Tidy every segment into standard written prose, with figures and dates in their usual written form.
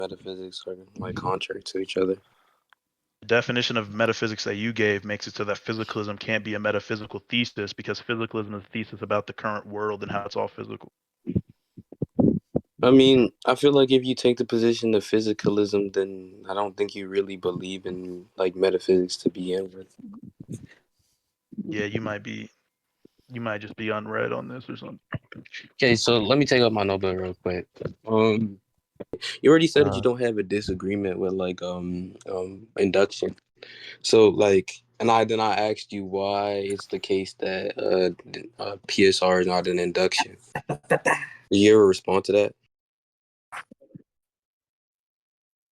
metaphysics are like contrary to each other. The definition of metaphysics that you gave makes it so that physicalism can't be a metaphysical thesis because physicalism is a thesis about the current world and how it's all physical. I mean, I feel like if you take the position of physicalism, then I don't think you really believe in like metaphysics to begin with. Yeah, you might just be unread on this or something. Okay, so let me take up my notebook real quick. Um, you already said that you Uh, don't have a disagreement with like induction. So like, and I asked you why it's the case that PSR is not an induction. Did you ever respond to that?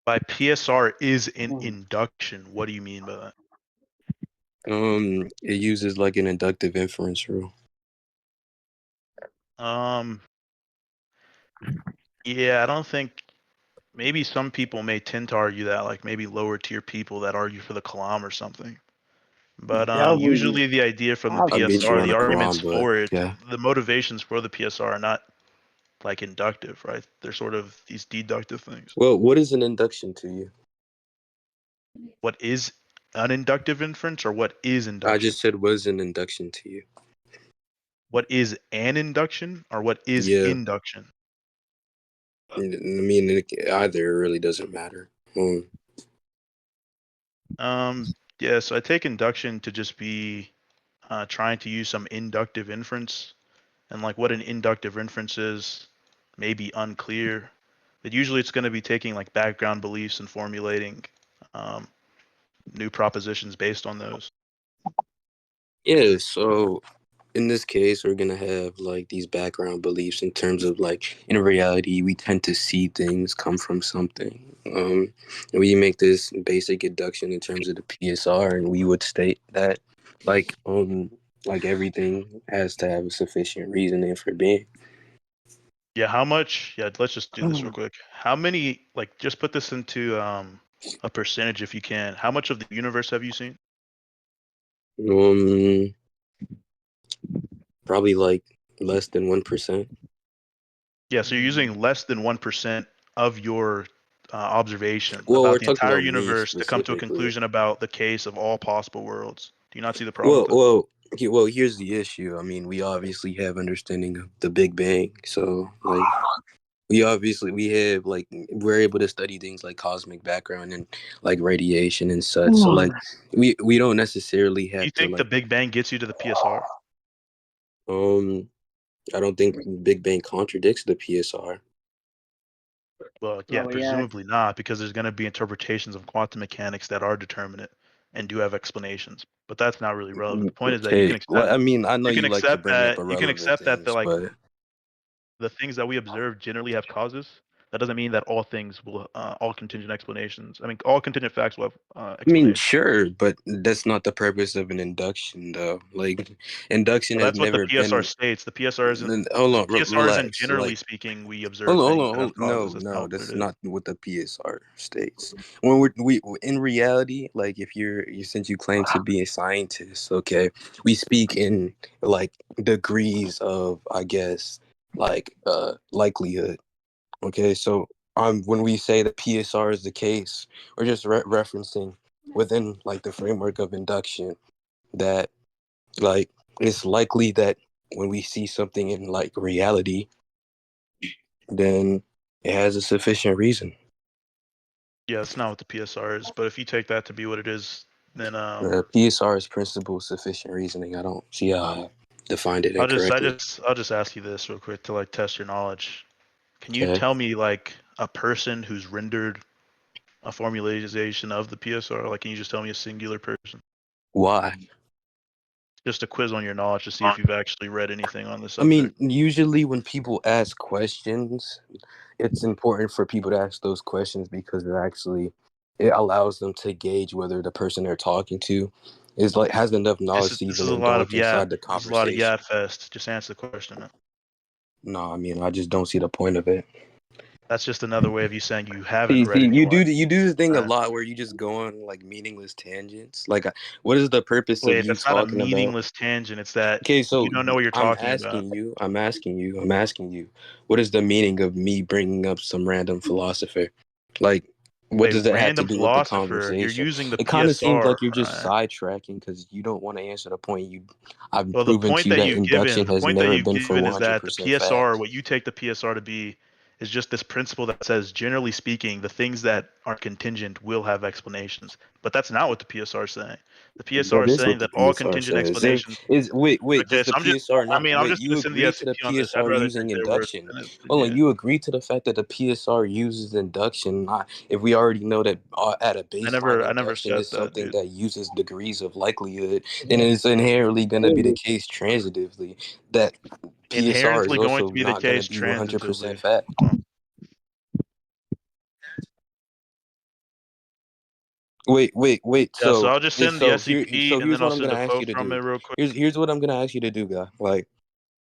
By PSR is an induction. What do you mean by that? It uses like an inductive inference rule. Um, yeah, I don't think maybe some people may tend to argue that, like maybe lower tier people that argue for the Kalam or something. But yeah, usually the idea from the I'll get you PSR, on the the arguments Quran, but for it, yeah. the motivations for the PSR are not like inductive, right? They're sort of these deductive things. Well, what is an induction to you? What is an inductive inference or what is I induction? just said what is an induction to you? What is an induction or what is Yeah, induction? I mean, either really doesn't matter. Yeah, so I take induction to just be trying to use some inductive inference, and like what an inductive inference is may be unclear, but usually it's going to be taking like background beliefs and formulating um, new propositions based on those. Yeah, so in this case, we're gonna have like these background beliefs in terms of like in reality, we tend to see things come from something. And we make this basic induction in terms of the PSR, and we would state that like like everything has to have a sufficient reasoning for being. Yeah, how much? Yeah, let's just do this real quick. How many? Like, just put this into a percentage if you can. How much of the universe have you seen? Um, Probably like less than 1%. Yeah, so you're using less than 1% of your observation Well, about we're the talking entire about me universe to come to a specifically. conclusion about the case of all possible worlds. Do you not see the problem Well, with it? well, well. Here's the issue. I mean, we obviously have understanding of the Big Bang, so like we have like we're able to study things like cosmic background and like radiation and such. So like we don't necessarily Do you have to think the like Big Bang gets you to the PSR? um. I don't think Big Bang contradicts the PSR. Well, yeah, presumably not, because there's going to be interpretations of quantum mechanics that are determinate and do have explanations. But that's not really relevant. The point is that Okay, well, I mean, I know you can you like to accept bring up that you can irrelevant accept that things, but the things that we observe generally have causes. That doesn't mean that all things will all contingent explanations. I mean, all contingent facts will have I mean, explanations. sure, but that's not the purpose of an induction, though. Like, induction But has that's what the never PSR been. states. The PSR isn't. Hold The on, PSR isn't relax. generally Like, speaking. We hold observe on, hold things on, that have no, causes. That's no, not what that's it is. not what the PSR states. When we in reality, like, if since you claim to be a scientist, okay, we speak in like degrees of, I guess, like likelihood. Okay, so when we say that PSR is the case, we're just referencing within like the framework of induction that like it's likely that when we see something in like reality, then it has a sufficient reason. Yeah, that's not what the PSR is. But if you take that to be what it is, then PSR is principle sufficient reasoning. I don't see how I defined it incorrectly. I'll just ask you this real quick to like test your knowledge. Can you Okay, tell me like a person who's rendered a formalization of the PSR? Like, can you just tell me a singular person? why? Just a quiz on your knowledge to see if you've actually read anything on the I mean, subject. usually when people ask questions, it's important for people to ask those questions because it allows them to gauge whether the person they're talking to is like has enough knowledge to This even is a lot of indulge yeah. inside the This is a lot of conversation. yeah fest. Just answer the question, man. No, I mean I just don't see the point of it. That's just another way of you saying you haven't See, read you anyone. do this thing a Uh, lot where you just go on like meaningless tangents. Like, what is the purpose of Wait, you that's not a talking about? meaningless tangent. It's that Okay, you so don't know what you're I'm talking about. asking you, I'm asking you, what is the meaning of me bringing up some random philosopher? Like, what A does that have to random do with the philosopher, you're conversation? using the It kind of seems PSR, like you're just right? sidetracking because you don't want to answer the point. I've Well, the proven point to you that that you've given, induction the has point that never you've been for given is that the 100% PSR, fact. what you take the PSR to be, is just this principle that says, generally speaking, the things that are contingent will have explanations. But that's not what the PSR is saying. The PSR That is is saying what the that all PSR contingent says. There explanations. is wait, Okay, does so the PSR I not mean, I'm wait? just going You to send the agree to the SCP on this. I'd PSR rather using take their word induction? than it. Hold on, Yeah. you agree to the fact that the PSR uses induction? Not if we already know that at a baseline, I never induction said is that, something dude. that uses degrees of likelihood, then it's inherently going to be the case transitively that PSR is Inherently going also to be the not going to case be 100% transitively. fact. Wait. Yeah, so I'll just send the So SCP and here's then I'll what I'm send gonna a ask you quote to from it do. real quick. Here's what I'm gonna ask you to do, guy. Like,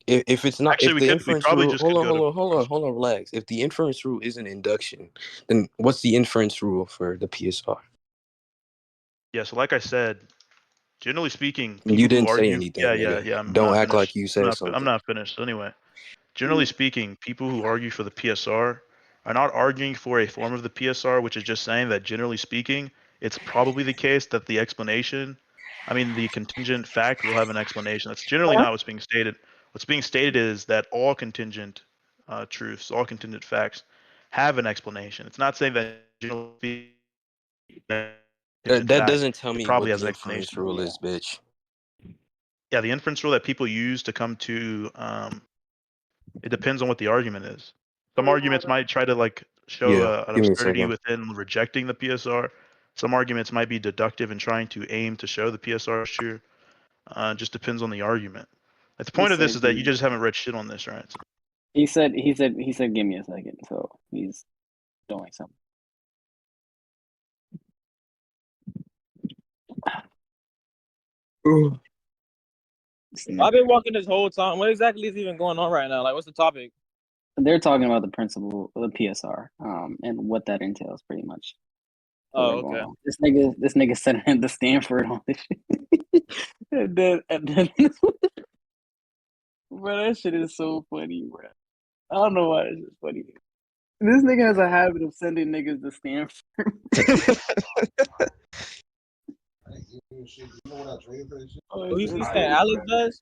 if it's not, Actually, if the we inference probably rule, just could go to hold on, relax. If the inference rule isn't induction, then what's the inference rule for the PSR? yeah. So like I said, generally speaking, You people who didn't say argue, anything, nigga. I'm Don't not act like finished. you said I'm something. not finished. So anyway, generally speaking, people who argue for the PSR are not arguing for a form of the PSR, which is just saying that generally speaking, it's probably the case that the explanation, I mean, the contingent fact will have an explanation. That's generally not what's being stated. What's being stated is that all contingent truths, all contingent facts, have an explanation. It's not saying that generally speaking, contingent That fact, doesn't tell it me probably what has the an inference explanation. rule is, bitch. Yeah, the inference rule that people use to come to it depends on what the argument is. Some arguments might try to like show Yeah, an give me a absurdity second. within rejecting the PSR. Some arguments might be deductive and trying to aim to show the PSR is true. Just depends on the argument. Like, the He point of this said, is that you just haven't read shit on this, right? So, he said, give me a second. So he's doing something. I've been walking this whole time. What exactly is even going on right now? Like, what's the topic? They're talking about the principle of the PSR, and what that entails, pretty much. What Oh, they're going okay. on. This nigga sent him to Stanford on this shit. and then bro, that shit is so funny, bro. I don't know why it's just funny. This nigga has a habit of sending niggas to Stanford. Oh, Who you that's saying? so Alex funny. does?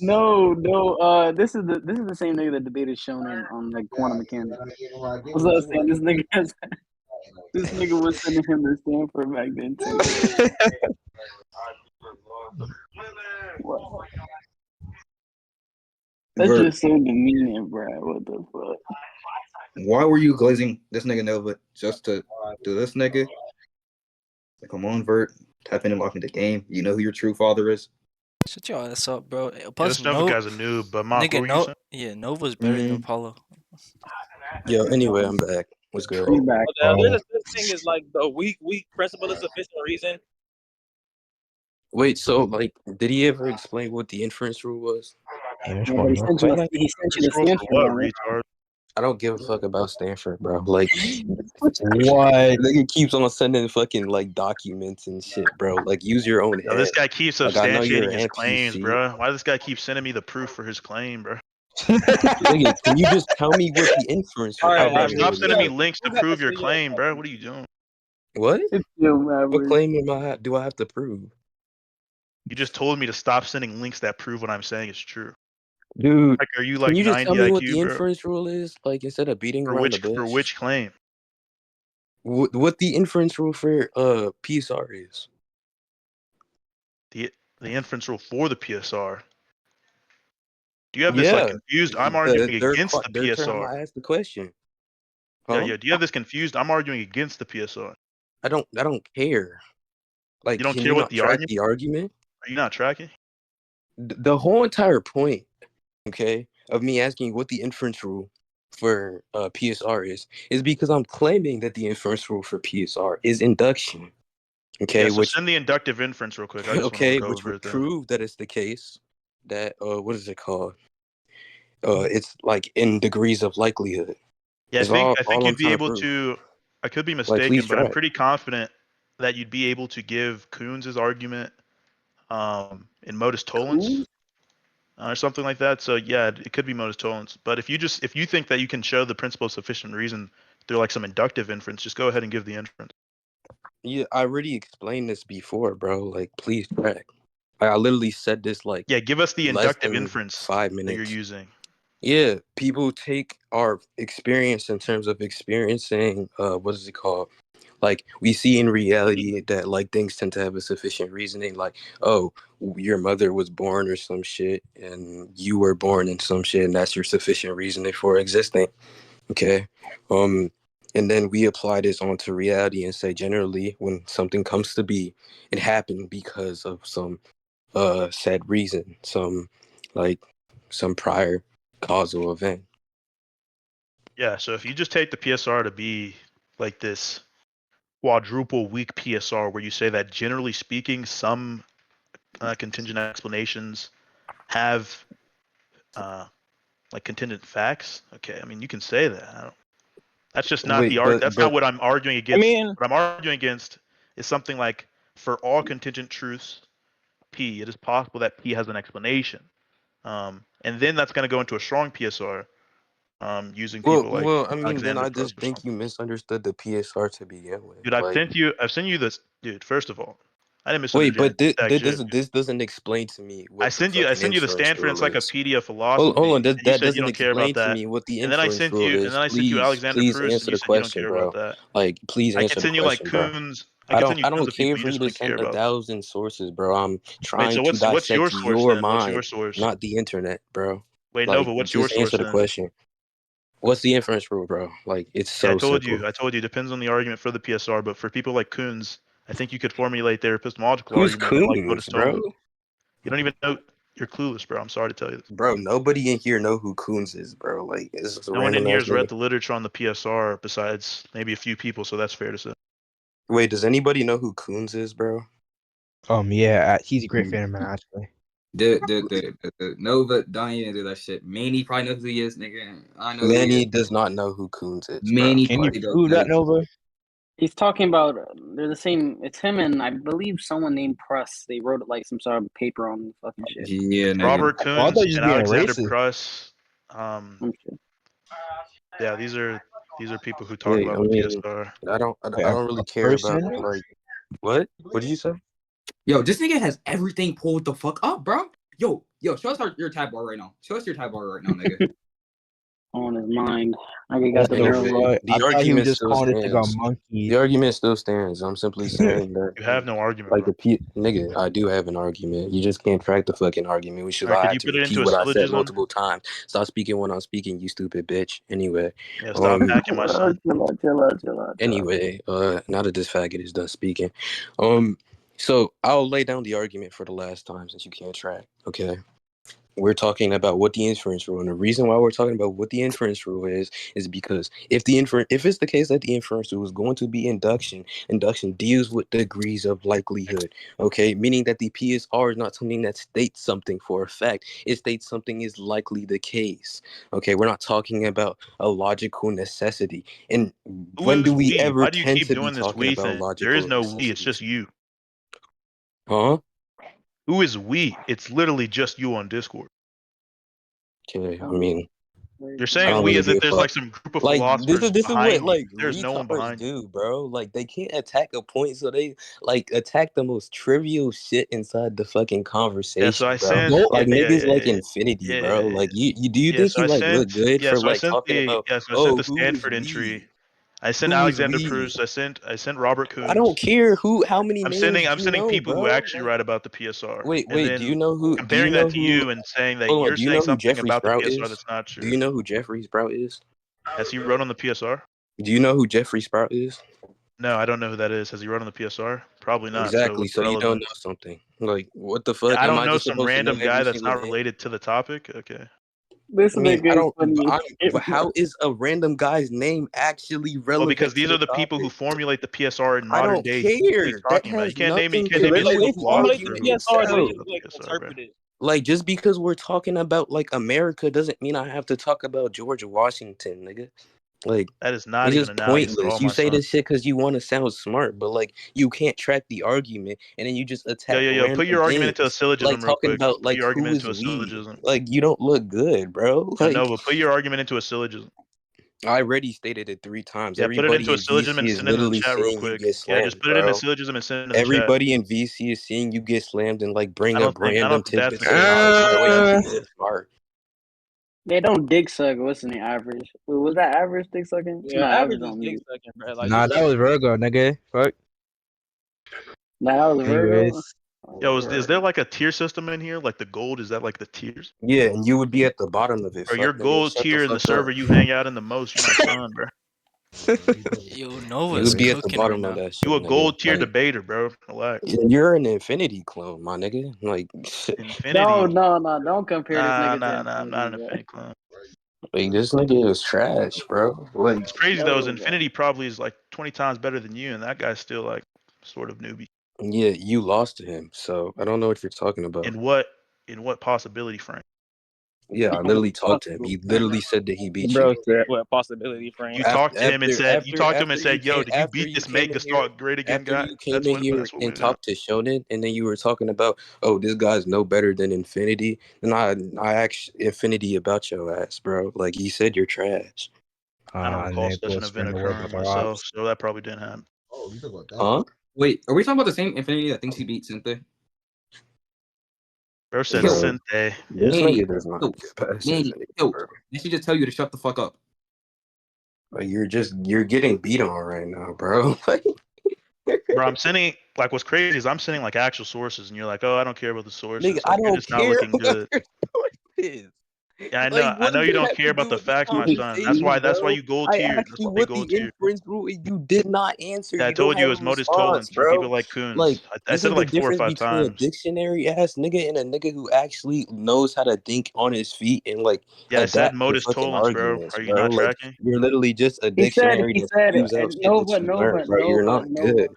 No. This is the same nigga that debated Shonen on like quantum mechanics. What's up, saying this nigga was sending him to Stanford back then too. What? That's Vert, just so demeaning, bro. What the fuck? why were you glazing this nigga Nova just to do this nigga? Like, come on, Vert. Tap in and lock in the game. You know who your true father is? Shut your ass up, bro. yeah, Plus, this Nova no, guy's a noob. But Mock, what nigga, were you no, saying? yeah, Nova's better than Mm, Apollo. Yo, anyway, I'm back. What's good? He's back. What the hell? There's a such thing as like the weak principle of sufficient reason. Wait, so like, did he ever explain what the inference rule was? Yeah, but he sent you to Scroll for Stanford what, on it. retard? I don't give a fuck about Stanford, bro. Like, What? nigga keeps on sending fucking like documents and shit, bro. Like, use your own Now, this head. guy keeps Like, I know you're substantiating his an claims, NPC. bro. Why does this guy keep sending me the proof for his claim, bro? Nigga, can you just tell me what the inference All right, Bro, all right. stop rule We sending is? me got links to we got prove this your video. claim, bro. What are you doing? What? It's still What maverick. claim do I have to prove? You just told me to stop sending links that prove what I'm saying is true. Dude, Like, are you can like you just tell 90 me what IQ, the bro? inference rule is? Like, instead of beating around the For bush, which claim? what the inference rule for PSR is? The the inference rule for the PSR. Do you have this like Yeah, confused? I'm arguing against the third time PSR. I asked the question. Yeah, Huh? yeah. Do you have this confused? I'm arguing against the PSR. I don't care. Like, You don't can care you what not the track argument? the argument? Are you not tracking? The whole entire point, okay, of me asking what the inference rule for PSR is because I'm claiming that the inference rule for PSR is induction. Yeah. Okay, So which send the inductive inference real quick. I just want to okay, look which over would it then. prove that it's the case that what is it called? It's like in degrees of likelihood. Yeah, Is I think all I'm you'd be trying to able prove. to. I could be Like, mistaken, please but I'm track. pretty confident that you'd be able to give Coons' argument in modus tollens Cool. or something like that. So yeah, it could be modus tollens. But if you think that you can show the principle of sufficient reason through like some inductive inference, just go ahead and give the inference. Yeah, I already explained this before, bro. Like, please track. I literally said this like Yeah, give us the less inductive than inference 5 minutes. that you're using. Yeah, people take our experience in terms of experiencing what is it called? Like we see in reality that like things tend to have a sufficient reasoning. Like, oh, your mother was born or some shit, and you were born in some shit, and that's your sufficient reasoning for existing. Okay, and then we apply this onto reality and say generally when something comes to be, it happened because of some said reason, like some prior causal event. Yeah, so if you just take the PSR to be like this quadruple weak PSR where you say that generally speaking, some contingent explanations have like contingent facts. Okay, I mean you can say that. That's just not Wait, the art. That's not what I'm arguing I against. mean, What I'm arguing against is something like for all contingent truths, P, it is possible that P has an explanation. And then that's going to go into a strong PSR using people like I mean, then Alexander I Pruss just or think you something. misunderstood the PSR to begin with. Dude, I've sent you this. Dude, first of all, I didn't Wait, misunderstand but that shit. this doesn't explain to me I what the send you fucking the inference Stanford rule is. Encyclopedia of Hold on, Philosophy, and you that said you doesn't don't care about explain to that. me what the And then inference rule is. I sent you Alexander Please Pruss, and answer you the said you don't question, care about bro. that. Like, please I could answer the send you like question, bro. Kuhn's. I could send you I don't tons of care people you for you just to don't care send a about. thousand sources, bro. I'm Wait, trying so to what's your dissect source your then? What's your mind, source? not the internet, bro. Wait, Like, Nova, what's your just answer source the then? question. What's the inference rule, bro? Like, it's Yeah, so simple. I told you, depends on the argument for the PSR, but for people like Kuhn's, I think you could formulate their epistemological Who's argument and like Coons, Otis bro? Tolman. You don't even know. You're clueless, bro. I'm sorry to tell you this. Bro, nobody in here know who Coons is, bro. Like, it's just a No one in random here ass has read nigga. the literature on the PSR besides maybe a few people, so that's fair to say. Wait, does anybody know who Coons is, bro? Yeah, he's a great fan of mine, actually. The Nova, don't even do that shit. Manny probably knows who he is, nigga. I know who he Manny is. does not know who Coons is, bro. Manny Can you probably don't prove that, know. Nova? He's talking about they're the same. It's him and I believe someone named Press. They wrote like some sort of paper on the fucking shit. Yeah, nigga. Robert Oh, I thought Kuhn's you was and being Alexander racist. Pruss. Some shit. Yeah, these are people who talk Wait, about I the mean, PSR. Like I a don't really care about person? like what? What did you say? Yo, this nigga has everything pulled the fuck up, bro. Yo, show us your tab bar right now. Show us your tab bar right now, nigga. On his mind. Like he What got the the nerve. Anyway, fuck? I the thought he was argument just still calling this nigga a stands. monkey. The argument still stands. I'm simply saying that, You have no argument, like bro. nigga, I do have an argument. You just can't track the fucking argument. We should All right, I could have you to put it into repeat a what I said syllogism? multiple times. Stop speaking when I'm speaking, you stupid bitch. Anyway, Yeah, stop hacking my son. Chill out. now that this faggot is done speaking, so I'll lay down the argument for the last time since you can't track. Okay. We're talking about what the inference rule, and the reason why we're talking about what the inference rule is because if it's the case that the inference rule is going to be induction deals with degrees of likelihood, okay, meaning that the PSR is not something that states something for a fact; it states something is likely the case. Okay, we're not talking about a logical necessity. And Who when do is we we? ever Why do you tend keep to be doing this talking we about thing? There is logical no we. It's just necessities? you. Huh? Who is we? It's literally just you on Discord. Okay, I mean, You're I saying don't we really as if give a there's fuck. like some group of Like philosophers this is what behind you. like There's no one retards behind you. do, bro. Like they can't attack a point, so they like attack the most trivial shit inside the fucking Yeah, so conversation, I bro. sent Go yeah Like yeah niggas yeah like yeah infinity, yeah bro. yeah yeah. Like you do you Yeah, think so you like look good for like talking about I sent oh the who is Stanford we? entry. I sent Who is Alexander we? Pruss. I sent Robert I don't Kuhn's. care how many names I'm you sending know, people who bro. actually Like write about the PSR, and wait, then do you comparing know that to who you and saying that hold on, you're do you saying know who something Jeffrey about the Sprout PSR is? that's not Do true. you know who Jeffrey Sprout is? Has he wrote on the PSR? Do you know who Jeffrey Sprout is? No, I don't know who that is. Has he wrote on the PSR? Probably not. So Exactly. what's So the you don't know relevance? something. Like, what the Yeah, fuck? I Am don't I know just some supposed to know random guy every that's single not name? related to the topic. Okay. This I mean, nigga I is don't. funny as shit, bro. How is a random guy's name actually Well, because relevant to these the are the people who topic? formulate the PSR in I modern don't day. What are you care. That talking about? has nothing You can't to name me a like do when single with you the formulate philosopher the argument who PSR, the way writes itself. you about like the PSR, bro. interpret it. Like, just because we're talking about like America doesn't mean I have to talk about George Washington, nigga. Like, That is not it's even just analogous at all, pointless. You my say son. this shit because you want to sound smart, but like you can't track the argument, and then you just attack Yo. Put random your argument into a things, like syllogism real talking quick. about Put like your who argument is into a we. syllogism. Like you don't look good, bro. Yo, Like Nova, put your argument into a syllogism. I already stated it 3 times. Yeah, put it into Everybody a in syllogism VC and is send it in the literally chat real saying you quick. get Yeah, just slammed, put it in a bro. syllogism and send it in the chat. Everybody in VC is seeing you get slammed and like bring I up don't think random that's the tidbits of case. knowledge. By the way, you Uh, think that's smart. They don't dick suck. What's the name? Average. Wait, was that average dick sucking? Yeah, No, average average is on dick mute. sucking, bro. Like nah, this that shit. was Virgo, nigga. Fuck. Nah, that was Virgo. Anyways, Oh, Yo, is there word. like a tier system in here? Like the gold, is that like the tiers? Yeah, and you would be at the bottom of it. Or your Fuck nigga, gold shut the tier in the fuck up. server you hang out in the most, you my son, bro. Yo, You Nova's would be at the cooking right bottom of now. that shit, You a nigga. gold tier Like debater, bro. Relax. you're an infinity clone, my nigga. Like, No, Infinity. no, no. Don't compare this Nah, nigga to nah, nah. I'm not Infinity, an bro. infinity clone. like this nigga is trash, bro. Like, It's crazy though, is No, bro. Infinity probably is like 20 times better than you, and that guy's still like sort of newbie. yeah, you lost to him, so I don't know what you're talking about. In what possibility frame? Yeah, I literally talked to him. He literally said that he beat you. Bro said what possibility frame. You talked to him and said yo, did you After beat you this came make in here, Gestalt great again after guy? you came in here That's what and went down. talked to Shonen, and then you were talking about, oh, this guy's no better than Infinity, and I asked Infinity about your ass, bro. Like he said, you're trash. I don't recall Nick such will an event spread the word occurring before myself, ops. so that probably didn't happen. Huh? Wait, are we talking about the same Infinity that thinks he beat Sinte? Bro said Yo, Bro, Sente. this Yeah. Manny, nigga does not yo, get past Manny, Infinity, yo, bro. they should just tell you to shut the fuck up. Like you're getting beat on right now, bro. Like, Bro, I'm sending like what's crazy is I'm sending like actual sources, and you're like, oh, I don't care about the nigga, sources. I Like you're don't just not care looking what good. your source is. Yeah, Like, I what know does you that don't have care to about do the with the facts, my son. conversation, That's why bro? you gold I tiered. asked That's you why you what the gold tiered. inference rule is. You did not answer. Yeah, I You don't told you have it a was modus response, tollens for bro. people like Coons. Like, I said isn't it the like 4 or difference 5 between a times. dictionary ass nigga and a nigga who actually knows how to think on his feet and like Yeah, I said adapt to modus fucking tollens, bro. arguments, Are you bro? not Like, tracking? you're literally just a He said, dictionary he that said, spews out shit that Nova, you learned, Nova, bro. You're Nova, not Nova, good.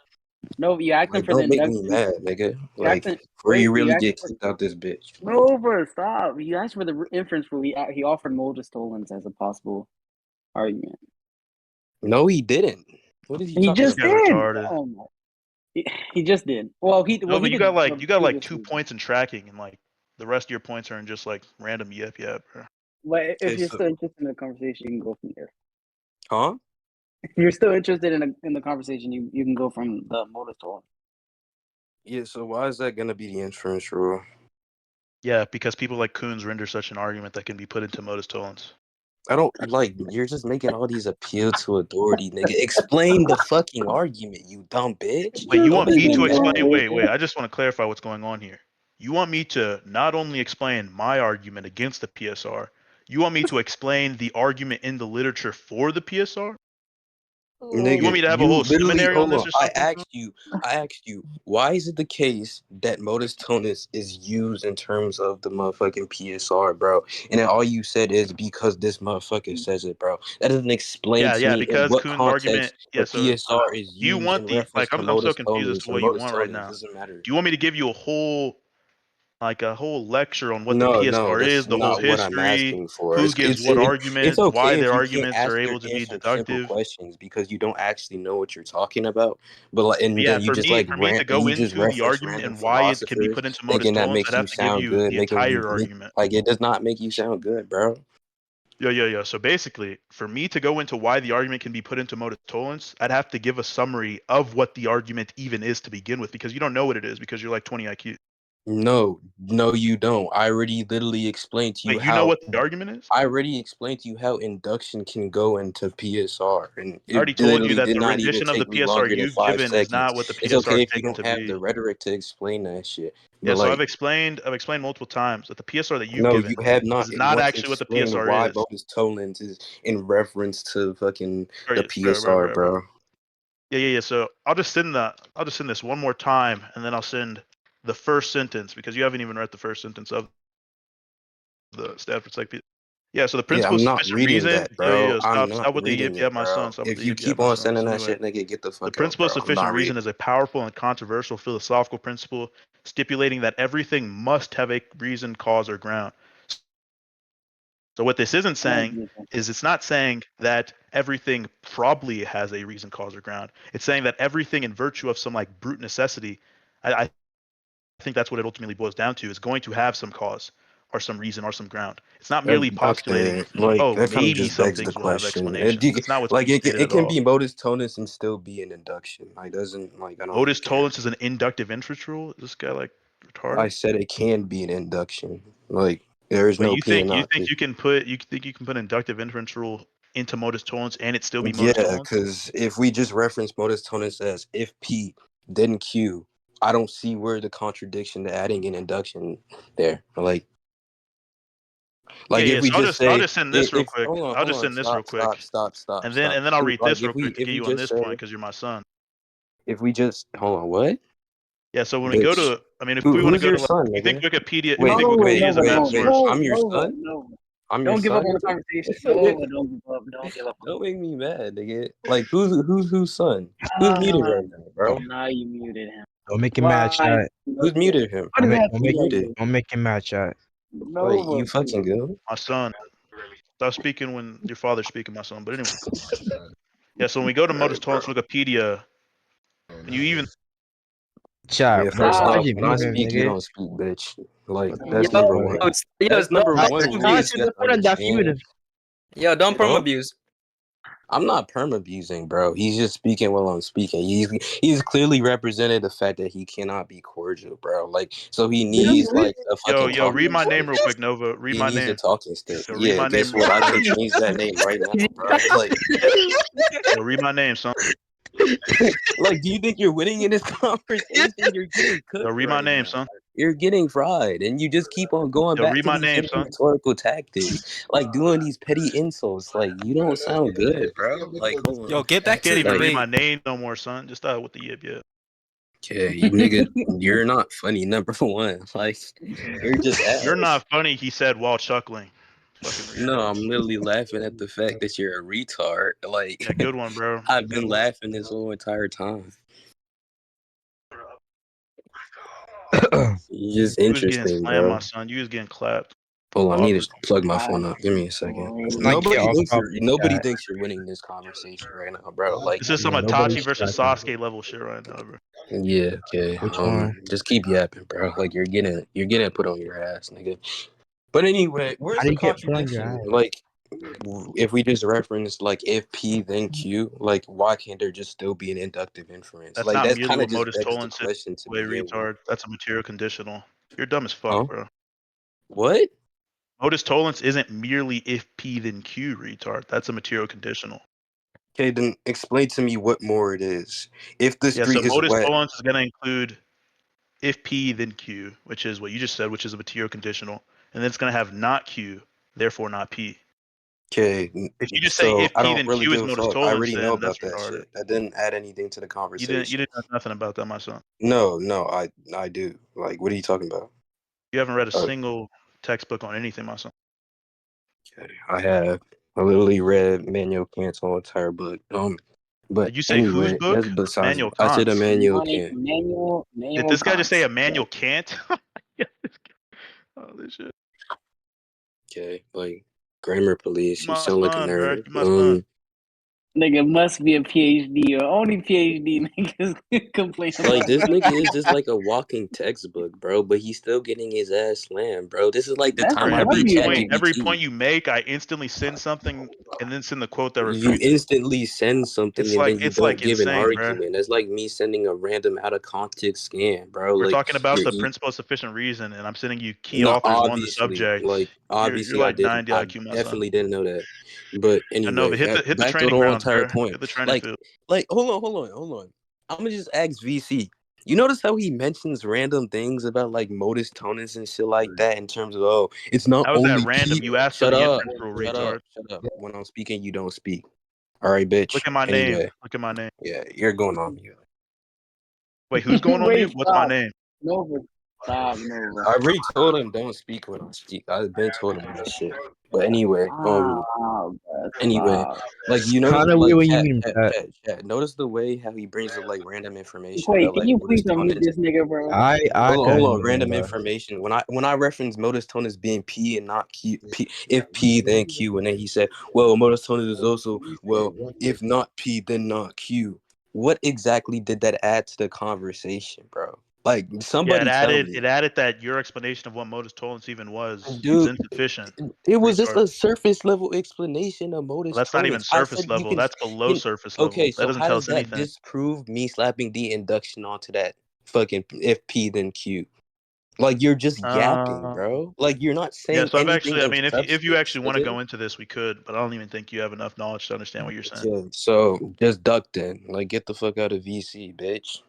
Nova. You asking Like, for the don't make me induction? mad, nigga. You Like, asking? before you Wait, you really asking get for kicked out this bitch. Nova? Stop. You asked for the inference rule. He offered modus tollens as a possible argument. No, he didn't. What is he He talking just You guys about? are did. retarded. Oh my. He just did. Well, No, he but did you got like 2 previously. points in tracking, and like the rest of your points are in just like random yep yep, bro. But if Okay, you're so, still interested in the conversation, you can go from there. huh? If you're still interested in the conversation, you can go from the modus tollens. Yeah, so why is that gonna be the inference rule? Yeah, because people like Coons render such an argument that can be put into modus tollens. I don't like you're just making all these appeal to authority, nigga. Explain the fucking argument, you dumb bitch. Wait, you Don't want make me me to mad, explain? nigga. Wait. I just want to clarify what's going on here. You want me to not only explain my argument against the PSR, you want me to explain the argument in the literature for the PSR? You want Nigga, me to have a you whole literally seminary on hold this on. or something? I asked you, why is it the case that modus tonus is used in terms of the motherfucking PSR, bro? And then all you said is because this motherfucker says it, bro. That doesn't explain to Yeah, me in because what Coons' argument. context Yeah, the so PSR is do you used want in the reference to I'm so modus confused as tonus, to and what you modus want right tonus now. doesn't matter. Do you want me to give you a whole lecture on what the No, PSR that's is, the whole not what I'm history, asking for. who gives what It's argument, why okay their if you can't arguments are able to be answer simple deductive? questions because you don't actually know what you're talking about. But like, and Yeah, then you just for me to go you just into the reference argument random and why it can be philosophers, put into modus thinking that tollens, makes I'd you have to give sound you good, the making you entire argument. like it does not make you sound good, bro. Yeah. So basically, for me to go into why the argument can be put into modus tollens, I'd have to give a summary of what the argument even is to begin with, because you don't know what it is because you're like 20 IQ. No, you don't. I already literally explained to you Wait, you know how. what the argument is? I already explained to you how induction can go into PSR, and I already it told you literally that did the not even rendition of the take me PSR longer than you've five given is not seconds. what the It's PSR okay is if you taken don't to have be. the rhetoric to explain that shit, Yeah, but so like, I've explained multiple times that the PSR that you've no, you given have not is not once actually what the explained PSR why is. modus tollens is in reference to fucking the PSR, Bro. bro. Yeah. So I'll just send this one more time, and then I'll send the first sentence because you haven't even read the first sentence of the Stafford Psych. Yeah. So the Yeah, principle of I'm not sufficient reading reason. that, bro. I'm not Stop with the yip reading yap, it, my son. bro. Stop with the If you yip yap, keep my on son. sending So that anyway, shit, nigga, get the the fuck out, principle bro. of I'm not sufficient reason reading. is a powerful and controversial philosophical principle stipulating that everything must have a reason, cause, or ground. So what this isn't I like saying this. is it's not saying that everything probably has a reason, cause, or ground. It's saying that everything in virtue of some like brute necessity, I think that's what it ultimately boils down to, is going to have some cause. or some reason or some ground. It's not merely postulating, Okay, like oh, that kind of maybe just some begs the things will have question. It, explanations. That's not what's like being stated it at can all. be modus tonus and still be an induction. Like doesn't like I don't really Modus care. tollens is an inductive inference rule. Is this guy like I retarded? said it can be an induction. Like there is Wait, no you P and think not P. you think you can put inductive inference rule into modus tollens and it still be modus Yeah, tollens? because if we just reference modus tonus as if P then Q, I don't see where the contradiction to adding an induction there. Yeah, Like if yeah. we So just I'll say just send this real if quick. I'll hold just on, send this real quick, stop, and then I'll If, read like this real quick to if get we you on just this say point because you're my son. if we just hold on, what? Yeah. So when we go Bitch. to, I mean, if we want to Who's go your to like, son, if you think nigga? Wikipedia, if you Wait, think Nova, wait, Wikipedia is a Nova, bad wait, don't, wait. source, Nova, I'm your Nova, son? Nova. I'm your Don't give up son? on the conversation. Nova, don't give up. Don't give up. Don't make me mad, nigga. Like who's son? Who's muted Ah, right now, bro? now you muted him. Don't make him mad, Why? chat. Who's muted him? Why does it have to Who's be like muted? this? Don't make him mad, chat. Like you Nova, fucking please. good? my son. Stop speaking when your father's speaking, my son. But anyway, yeah. So when we go to modus Alright, bro. tollens Wikipedia, and you even Chat, Yeah, why, first Ah, why'd off, you when I mute him, speak, you nigga? don't speak, bitch. Like What the that's yo, number fuck? one. yo, That's number don't one. We don't just shoot the gotta front and defute understand. him. Yo, don't perm Huh? abuse. I'm not perm abusing, bro. He's just speaking while I'm speaking. He's clearly represented the fact that he cannot be cordial, bro. Like so he needs like a fucking yo, read talking my name stick. real quick, Nova. Read He my needs a name. talking stick. Yo, read Yeah, my guess name. what? I can change that name right now, bro. Like Yo, read my name, son. like, do you think you're winning in this conversation? You're getting Yo, cooked read my right name, now. son. You're getting fried, and you just keep on going Yo, back read to my these name, same son. rhetorical tactics, like doing these petty insults. Like, you don't sound good, bro. Like, hold Yo, on. get You back to can't the even Like, read my debate. name no more, son. Just with the yip, yeah. okay, you nigga, you're not funny. Number one, like, you're just You're ass. not funny, he said while chuckling. Fucking No, retard. I'm literally laughing at the fact that you're a retard. Like, Yeah, good one, bro. I've Good been one. laughing this whole entire time. You're just You was getting interesting, slammed, my bro. son. You was getting clapped. Hold on, I need to Awkward. plug my phone up. Give me a second. Let's not get off topic, Nobody chat. thinks you're winning this conversation right now, bro. Like, This is some Yeah, nobody's Itachi versus tracking. Sasuke level shit right now, bro. yeah, okay. Which one? Just keep yapping, bro. Like you're getting put on your ass, nigga. But anyway, How where's do the you get put on your contradiction? ass? Like, if we just reference like if P then Q, like why can't there just still be an inductive inference? That's Like not that's merely kind of what just modus begs the tollens is, question to way begin with. retard. That's a material conditional. You're dumb as fuck, Huh? bro. What? Modus tollens isn't merely if P then Q, retard. That's a material conditional. Okay, then explain to me what more it is. If the Yeah, so street is modus wet, tollens is going to include if P then Q, which is what you just said, which is a material conditional, and then it's going to have not Q, therefore not P. okay, If you just say so if I P don't then really Q is give a modus fuck. I tollens, already know then that's about that retarded. shit. That didn't add anything to the You conversation. didn't know nothing about that, my son. No, I do. Like, what are you talking about? You haven't read a Uh, single textbook on anything, my son. okay, I have. I literally read Manuel Kant's whole entire book. But Did you say whose anyway, that's book? besides. Manuel I said Kant's. Immanuel Kant. Did Manual this guy just say Kant. Emmanuel Kant? Yeah, oh, this shit. Okay, like grammar police. You You my sound like a son, bro. nerd. You my son. Nigga must be a PhD or only PhD niggas complain Like about this that. nigga is just like a walking textbook, bro. But he's still getting his ass slammed, bro. This is like the That's Bro, time a after W though. every ChatGPT. point you make, I instantly send something and then send the quote that You refutes it. instantly send something and then you It's don't like give an insane, bro. argument. That's like me sending a random out of context scan, bro. We're Like talking about you're the you, principle of sufficient reason, and I'm sending you key not authors on the obviously, subject. like You're obviously I like didn't. 90 I IQ, my son. definitely didn't know that. But I know, anyway, but hit the back to the training whole grounds, entire bro. point. Hit the training Like, field. hold on. I'm gonna just ask VC. You notice how he mentions random things about like modus tonus and shit like that in terms of it's not How is that only random? P. You asked for Shut the up, inference rule, shut up, retard. shut up. When I'm speaking, you don't speak. All right, bitch. Look at my name. Anyway, Look at my name. yeah, you're going on mute. Wait, who's going on Wait, mute? What's my stop. name? Nova. Stop, Nova. I already told him don't speak when I speak. I've been told him that shit. But anyway, Bruh, anyway, stop. like It's you notice, kind of weird like when you meet him, chat. chat. Notice the way how he brings up like random information Wait, about can like you modus please unmute tonus. this nigga, bro? I Hold couldn't on, mute him, random bro. information. When I reference modus tonus being P and not Q, P if P then Q, and then he said, well, modus tonus is also if not P then not Q. What exactly did that add to the conversation, bro? Like Yeah, somebody tell me, it added that your explanation of what modus tollens even was dude. insufficient. It was just Retard. a surface level explanation of Well, modus that's not even tollens. I surface said you level. can, That's below you, surface okay. level. That So doesn't how tell does us that anything. disprove me slapping D induction onto that fucking if P then Q? Like you're just yapping, bro. Like you're not Yeah, saying so anything I of mean, if you substance, actually want to nigga. go into this, we could, but I don't even think you have enough knowledge to understand what you're saying. So just duck then. Like get the fuck out of VC, bitch.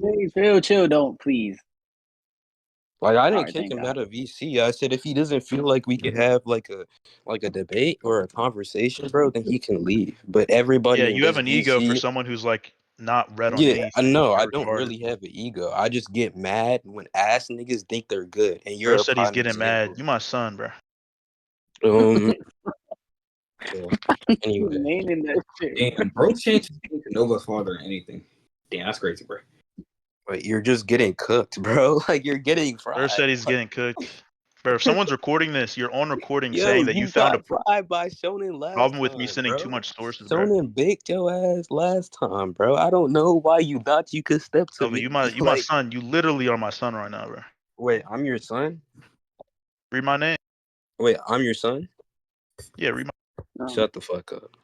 Hey, chill, don't please. Like I All didn't right, kick thank him God. out of VC. I said if he doesn't feel like we could have like a debate or a conversation, bro, then he can leave. But Yeah, everybody in you have this an ego for VC, someone who's like not read on yeah, I anything. know I You're don't retarded. really have an ego. I just get mad when ass niggas think they're good, and you're Bro a said he's prime getting mad. example. You my son, bro. Um. Yeah. Anyway, Naming that shit. Damn, bro changed his name to Nova's father or anything. Damn, that's crazy, bro. but you're just getting cooked, bro. Like you're getting Bro fried. said he's getting cooked. Bro, if someone's recording this, you're on recording Yo, saying that you you found a got fried by Shonen last problem with me time, sending too bro. much sources, bro. Shonen baked your ass last time, bro. I don't know why you thought you could step to Nova, me. you my Like, son. You literally are my son right now, bro. wait, I'm your son? Read my name. Wait, I'm your son? Yeah, read my Um, Shut the fuck up.